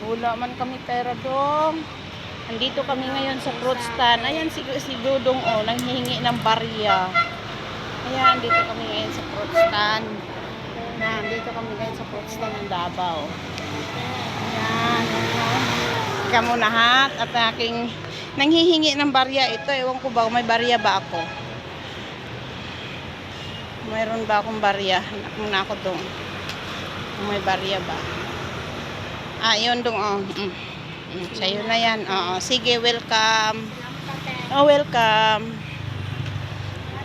Wala man kami pera dong. Nandito kami ngayon sa fruit stand. Ayan si Dudong oh, nanghihingi ng barya. Ayan, dito kami ngayon sa fruit stand. Nandito kami ngayon sa fruit stand ng Davao. Ayan. Ika muna ha. At aking nanghihingi ng barya. Ito, ewan ko ba, may barya ba ako? Mayroon ba akong barya? Hanap muna ako dong. May barya ba? Ah, yun dong oh. Sa'yo na yan. Oo. Sige, welcome. Oh, welcome.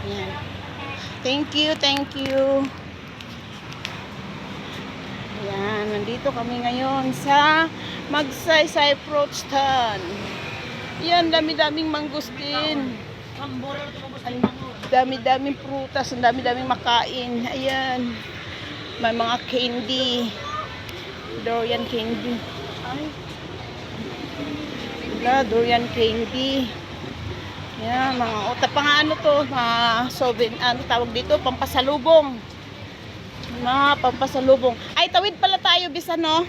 Ayan. Thank you, thank you. Ayan, nandito kami ngayon sa Magsaysay Fruit Stand. Ayan, dami-daming mangustin. Dami-daming prutas, ang dami-daming makain. Ayan. May mga candy. Durian candy. Ay. Durian candy. Yan, mga ano to, ano tawag dito, pampasalubong. Mga pampasalubong. Ay, tawid pala tayo, bisa no?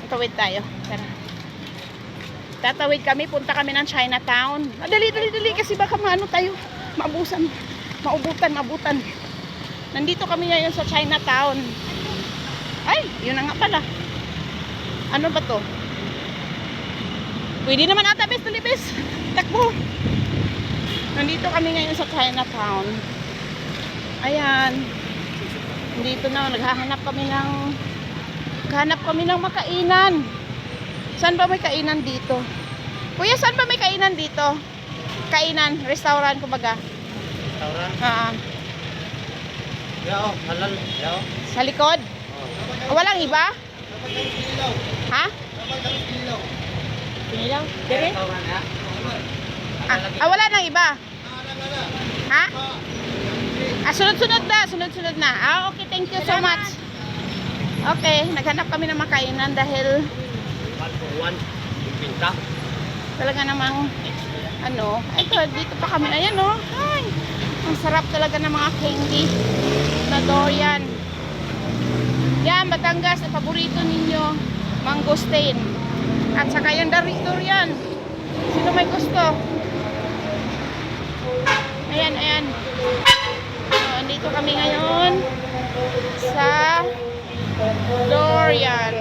Tawid tayo. Tara. Tatawid kami, punta kami ng Chinatown. Dali kasi baka maano tayo, maubutan. Nandito kami ngayon sa Chinatown. Ay, yun na nga pala. Ano ba to? Pwede naman ata, bes, talibes. Takbo. Nandito kami ngayon sa Chinatown. Ayan. Nandito na, naghahanap kami ng makainan. Saan ba may kainan dito? Kuya, saan ba may kainan dito? Kainan, restaurant kumbaga. Restaurant? Yao, halal. Yao. Sa likod? Walang iba? Ha? Pinilaw? Dire? Wala nang iba? Ha? Sunod-sunod na. Okay, thank you so much. Okay, naghanap kami ng makainan dahil 1 for 1, pinta. talaga namang ano, ito, dito pa kami. Ayan oh. Ay, ang sarap talaga ng mga candy na durian. Yan, Batangas, na paborito ninyo, mangosteen. At saka yung durian. Sino may gusto? Ayan. So, andito kami ngayon sa durian.